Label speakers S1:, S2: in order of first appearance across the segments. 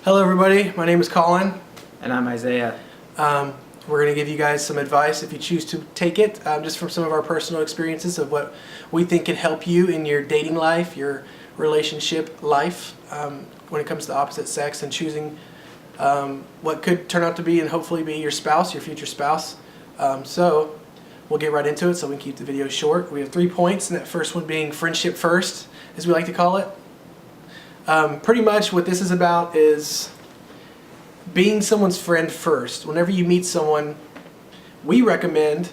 S1: Hello everybody, my name is Colin.
S2: And I'm Isaiah.
S1: We're going to give you guys some advice if you choose to take it, just from some of our personal experiences of what we think can help you in your dating life, your relationship life, when it comes to the opposite sex and choosing what could turn out to be and hopefully be your spouse, your future spouse. So we'll get right into it so we can keep the video short. We have 3 points, and that first one being friendship first, as we like to call it. Pretty much what this is about is being someone's friend first. Whenever you meet someone, we recommend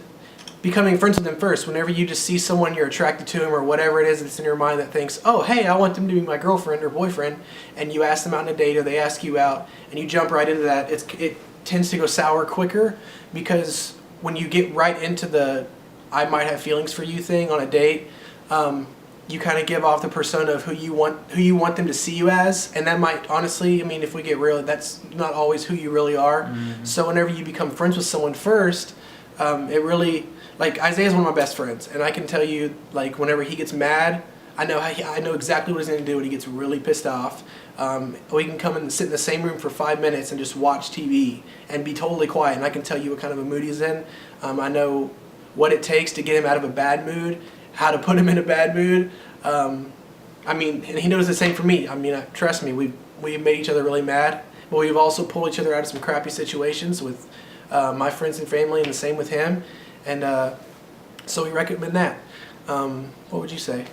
S1: becoming friends with them first. Whenever you just see someone, you're attracted to them or whatever it is that's in your mind that thinks, oh, hey, I want them to be my girlfriend or boyfriend, and you ask them out on a date or they ask you out and you jump right into that, it tends to go sour quicker, because when you get right into the I might have feelings for you thing on a date, you kind of give off the persona of who you want them to see you as, and that might honestly, I mean, if we get real, that's not always who you really are. Mm-hmm. So whenever you become friends with someone first, it really, like, Isaiah's one of my best friends, and I can tell you, like, whenever he gets mad, I know exactly what he's going to do when he gets really pissed off. We can come and sit in the same room for 5 minutes and just watch TV and be totally quiet, and I can tell you what kind of a mood he's in. I know what it takes to get him out of a bad mood, how to put him in a bad mood. I mean, and he knows the same for me. I mean, trust me, we've made each other really mad, but we've also pulled each other out of some crappy situations with my friends and family, and the same with him. And so we recommend that. What would you say?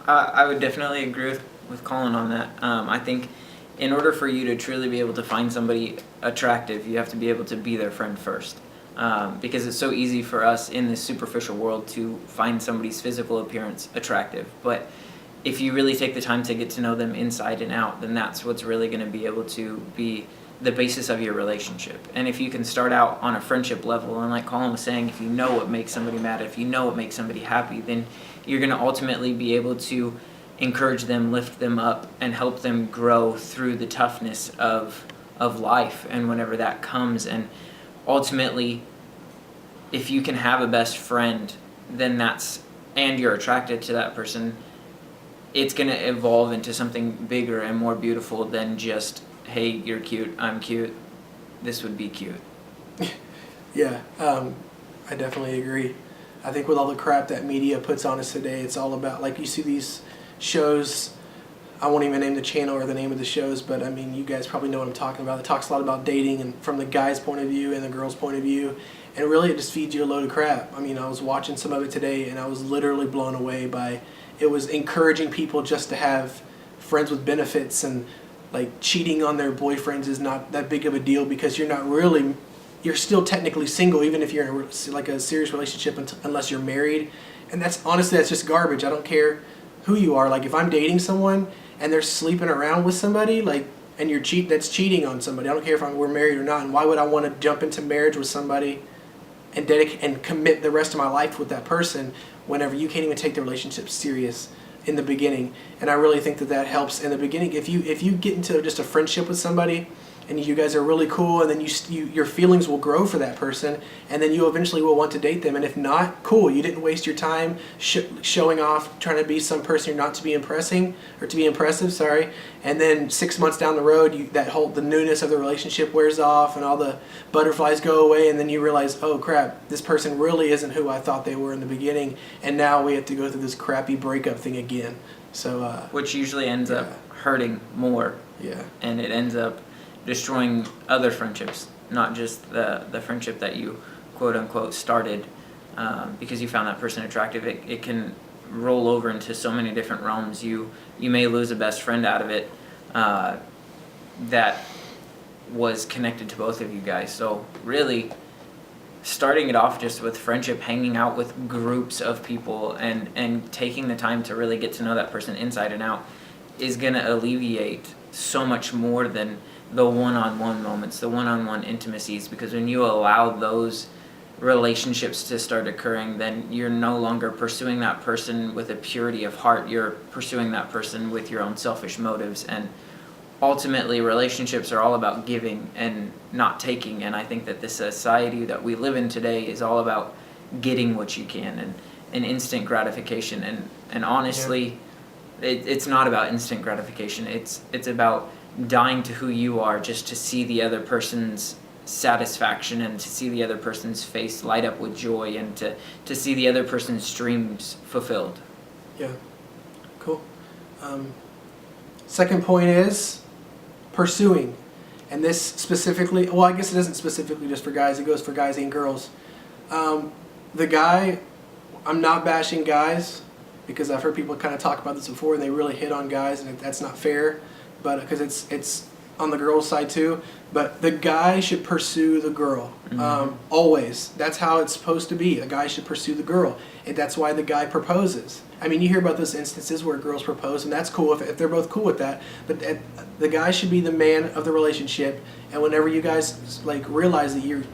S2: I would definitely agree with Colin on that. I think in order for you to truly be able to find somebody attractive, you have to be able to be their friend first. Because it's so easy for us in this superficial world to find somebody's physical appearance attractive. But if you really take the time to get to know them inside and out, then that's what's really going to be able to be the basis of your relationship. And if you can start out on a friendship level, and like Colin was saying, if you know what makes somebody mad, if you know what makes somebody happy, then you're going to ultimately be able to encourage them, lift them up, and help them grow through the toughness of life and whenever that comes. And ultimately, if you can have a best friend, then and you're attracted to that person, it's going to evolve into something bigger and more beautiful than just, hey, you're cute, I'm cute, this would be cute.
S1: Yeah, I definitely agree. I think with all the crap that media puts on us today, it's all about, like, you see these shows, I won't even name the channel or the name of the shows, but I mean, you guys probably know what I'm talking about. It talks a lot about dating and from the guy's point of view and the girl's point of view, and really it just feeds you a load of crap. I mean, I was watching some of it today and I was literally blown away by, it was encouraging people just to have friends with benefits, and like cheating on their boyfriends is not that big of a deal because you're still technically single even if you're in a serious relationship unless you're married. And that's just garbage. I don't care who you are. Like, if I'm dating someone and they're sleeping around with somebody, like, and that's cheating on somebody. I don't care if we're married or not. And why would I want to jump into marriage with somebody and dedicate and commit the rest of my life with that person whenever you can't even take the relationship serious in the beginning? And I really think that helps in the beginning. If you get into just a friendship with somebody and you guys are really cool, and then your feelings will grow for that person, and then you eventually will want to date them. And if not, cool, you didn't waste your time showing off, trying to be some person you're not to be impressive, sorry. And then 6 months down the road, the newness of the relationship wears off and all the butterflies go away, and then you realize, oh crap, this person really isn't who I thought they were in the beginning, and now we have to go through this crappy breakup thing again. So
S2: which usually ends up hurting more.
S1: Yeah.
S2: And it ends up destroying other friendships, not just the friendship that you quote unquote started because you found that person attractive. It can roll over into so many different realms. You may lose a best friend out of it that was connected to both of you guys. So really, starting it off just with friendship, hanging out with groups of people, and taking the time to really get to know that person inside and out is going to alleviate so much more than the one-on-one moments, the one-on-one intimacies, because when you allow those relationships to start occurring, then you're no longer pursuing that person with a purity of heart. You're pursuing that person with your own selfish motives, and ultimately relationships are all about giving and not taking. And I think that the society that we live in today is all about getting what you can and instant gratification, and honestly, it's not about instant gratification. It's about dying to who you are just to see the other person's satisfaction and to see the other person's face light up with joy and to see the other person's dreams fulfilled.
S1: Yeah. Cool. Second point is pursuing. And this specifically, well, I guess it isn't specifically just for guys, it goes for guys and girls. The guy, I'm not bashing guys because I've heard people kind of talk about this before and they really hit on guys and that's not fair, but because it's on the girls' side too. But the guy should pursue the girl, always. That's how it's supposed to be. A guy should pursue the girl, and that's why the guy proposes. I mean, you hear about those instances where girls propose, and that's cool if they're both cool with that. But the guy should be the man of the relationship, and whenever you guys like realize that you're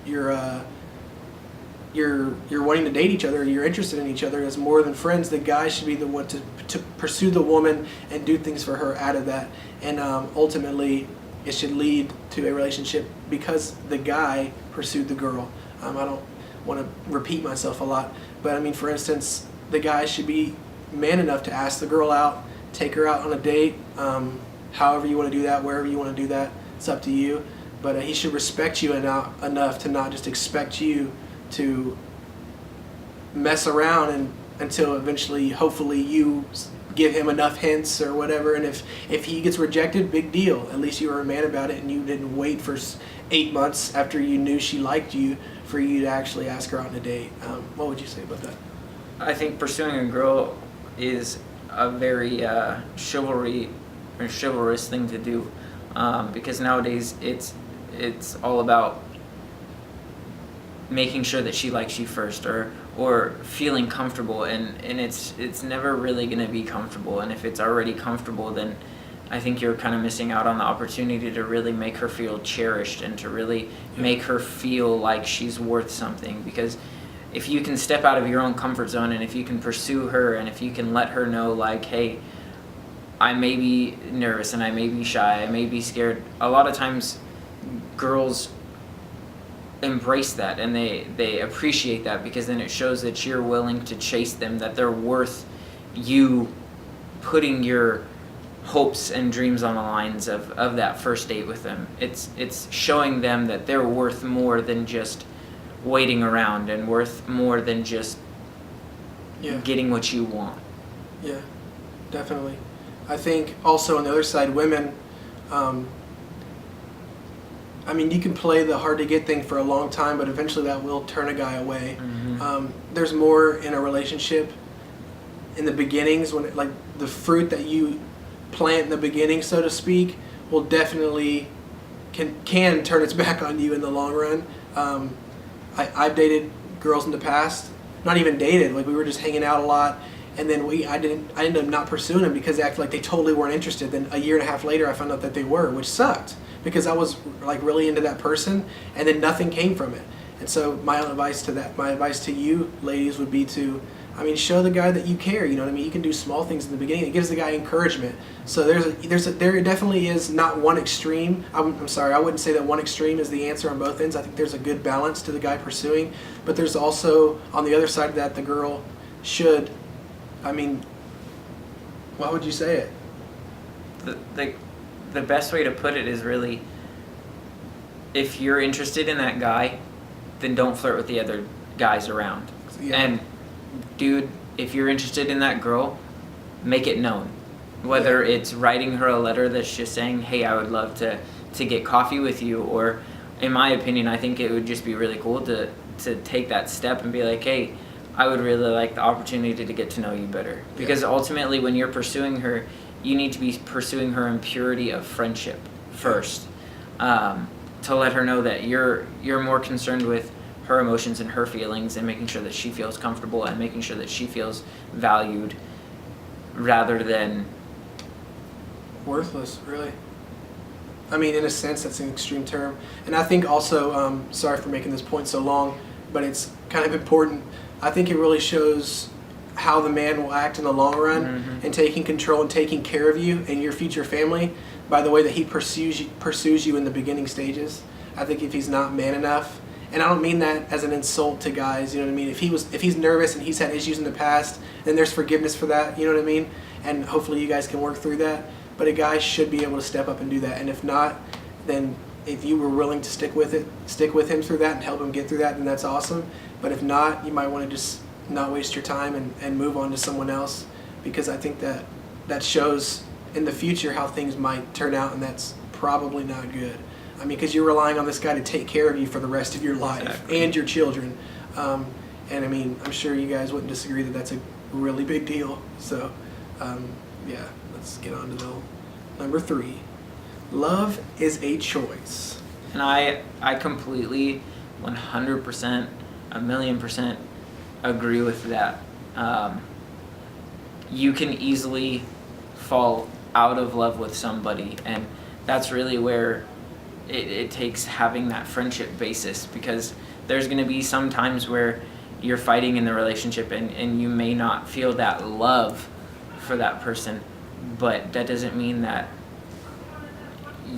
S1: wanting to date each other, you're interested in each other as more than friends, the guy should be the one to pursue the woman and do things for her out of that, and ultimately it should lead to a relationship because the guy pursued the girl. I don't want to repeat myself a lot, but I mean, for instance, the guy should be man enough to ask the girl out, take her out on a date, however you want to do that, wherever you want to do that, it's up to you. But he should respect you enough to not just expect you to mess around and until eventually, hopefully, you give him enough hints or whatever. And if he gets rejected, big deal. At least you were a man about it and you didn't wait for 8 months after you knew she liked you for you to actually ask her out on a date. What would you say about that?
S2: I think pursuing a girl is a very chivalrous thing to do, because nowadays it's all about making sure that she likes you first or feeling comfortable, and it's never really going to be comfortable. And if it's already comfortable, then I think you're kind of missing out on the opportunity to really make her feel cherished and to really make her feel like she's worth something. Because if you can step out of your own comfort zone and if you can pursue her and if you can let her know, like, hey, I may be nervous and I may be shy, I may be scared. A lot of times girls embrace that and they appreciate that, because then it shows that you're willing to chase them, that they're worth you putting your hopes and dreams on the lines of that first date with them. It's showing them that they're worth more than just waiting around and worth more than just getting what you want.
S1: Yeah, definitely. I think also on the other side, women, I mean, you can play the hard to get thing for a long time, but eventually that will turn a guy away. There's more in a relationship in the beginnings, when like the fruit that you plant in the beginning, so to speak, will definitely can turn its back on you in the long run. I've dated girls in the past, not even dated, like we were just hanging out a lot, and then I ended up not pursuing them because they acted like they totally weren't interested. Then a year and a half later I found out that they were, which sucked because I was like really into that person, and then nothing came from it. And so my advice to you ladies would be to, I mean, show the guy that you care. You know what I mean? You can do small things in the beginning. It gives the guy encouragement. So there definitely is not one extreme. I'm sorry, I wouldn't say that one extreme is the answer on both ends. I think there's a good balance to the guy pursuing, but there's also on the other side of that, the girl should. I mean, why would you say it?
S2: The best way to put it is really, if you're interested in that guy, then don't flirt with the other guys around.
S1: Yeah.
S2: And dude, if you're interested in that girl, make it known. Whether it's writing her a letter that's just saying, hey, I would love to get coffee with you, or in my opinion, I think it would just be really cool to take that step and be like, hey, I would really like the opportunity to get to know you better. Because ultimately when you're pursuing her, you need to be pursuing her in purity of friendship first, to let her know that you're more concerned with her emotions and her feelings and making sure that she feels comfortable and making sure that she feels valued rather than
S1: worthless, really. I mean, in a sense, that's an extreme term. And I think also, sorry for making this point so long, but it's kind of important. I think it really shows how the man will act in the long run and taking control and taking care of you and your future family by the way that he pursues you in the beginning stages. I think if he's not man enough, and I don't mean that as an insult to guys, you know what I mean? If he's nervous and he's had issues in the past, then there's forgiveness for that, you know what I mean? And hopefully you guys can work through that. but a guy should be able to step up and do that. And if not, then if you were willing to stick with him through that and help him get through that, then that's awesome. But if not, you might want to just not waste your time and move on to someone else, because I think that shows in the future how things might turn out, and that's probably not good. I mean, because you're relying on this guy to take care of you for the rest of your life. Exactly. And your children. And I mean, I'm sure you guys wouldn't disagree that that's a really big deal. So, yeah, let's get on to the number 3. Love is a choice.
S2: And I completely, 100%, 1,000,000% agree with that. You can easily fall out of love with somebody, and that's really where it takes having that friendship basis, because there's going to be some times where you're fighting in the relationship and you may not feel that love for that person, but that doesn't mean that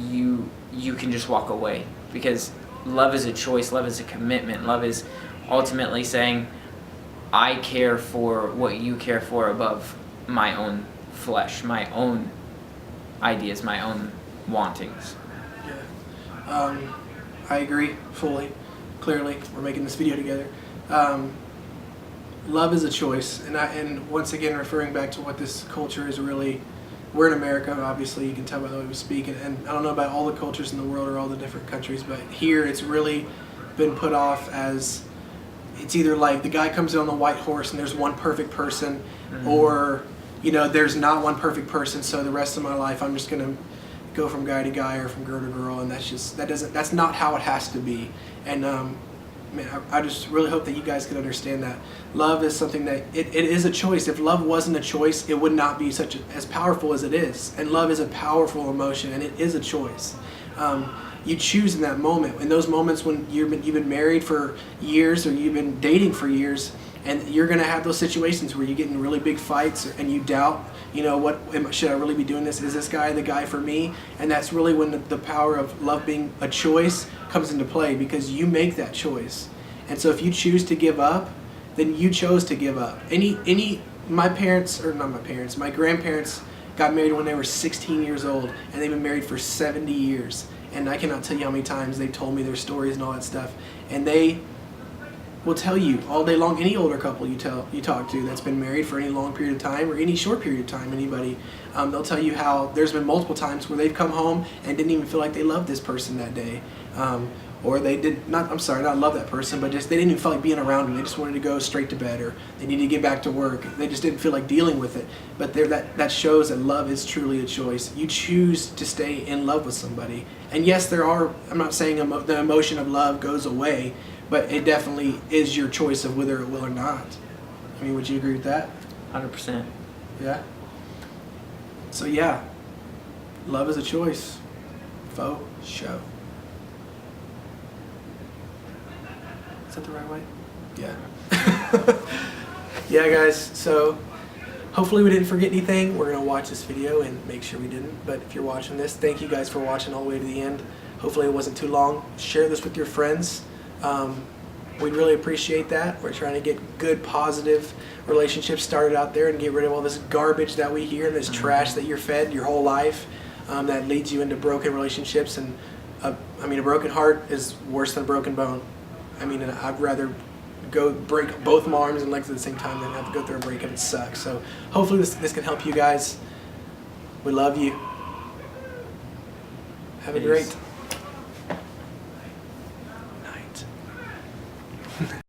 S2: you can just walk away, because love is a choice, love is a commitment, love is ultimately saying, I care for what you care for above my own flesh, my own ideas, my own wantings.
S1: Yeah. I agree fully. Clearly, we're making this video together. Love is a choice, and once again, referring back to what this culture is really. We're in America, obviously. You can tell by the way we speak, and I don't know about all the cultures in the world or all the different countries, but here it's really been put off as it's either like the guy comes in on the white horse and there's one perfect person, or there's not one perfect person. So the rest of my life, I'm just gonna go from guy to guy or from girl to girl, and that's not how it has to be. And man, I just really hope that you guys can understand that love is something that it is a choice. If love wasn't a choice, it would not be as powerful as it is. And love is a powerful emotion, and it is a choice. You choose in that moment. In those moments when you've been married for years or you've been dating for years, and you're going to have those situations where you get in really big fights and you doubt, should I really be doing this? Is this guy the guy for me? And that's really when the power of love being a choice comes into play, because you make that choice. And so if you choose to give up, then you chose to give up. My grandparents got married when they were 16 years old, and they've been married for 70 years. And I cannot tell you how many times they told me their stories and all that stuff. And they will tell you all day long, any older couple you talk to that's been married for any long period of time or any short period of time, anybody, they'll tell you how there's been multiple times where they've come home and didn't even feel like they loved this person that day. Or they did not love that person, but just they didn't even feel like being around them. They just wanted to go straight to bed, or they needed to get back to work. They just didn't feel like dealing with it. But that shows that love is truly a choice. You choose to stay in love with somebody. And yes, I'm not saying the emotion of love goes away, but it definitely is your choice of whether it will or not. I mean, would you agree with that?
S2: 100%.
S1: Yeah? So yeah, love is a choice. Faux show. Is that the right way? Yeah. Yeah, guys, so hopefully we didn't forget anything. We're going to watch this video and make sure we didn't. But if you're watching this, thank you guys for watching all the way to the end. Hopefully it wasn't too long. Share this with your friends. We'd really appreciate that. We're trying to get good, positive relationships started out there and get rid of all this garbage that we hear and this trash that you're fed your whole life that leads you into broken relationships. And a broken heart is worse than a broken bone. I'd rather go break both my arms and legs at the same time than have to go through a breakup. It sucks. So hopefully this can help you guys. We love you. Have a great night.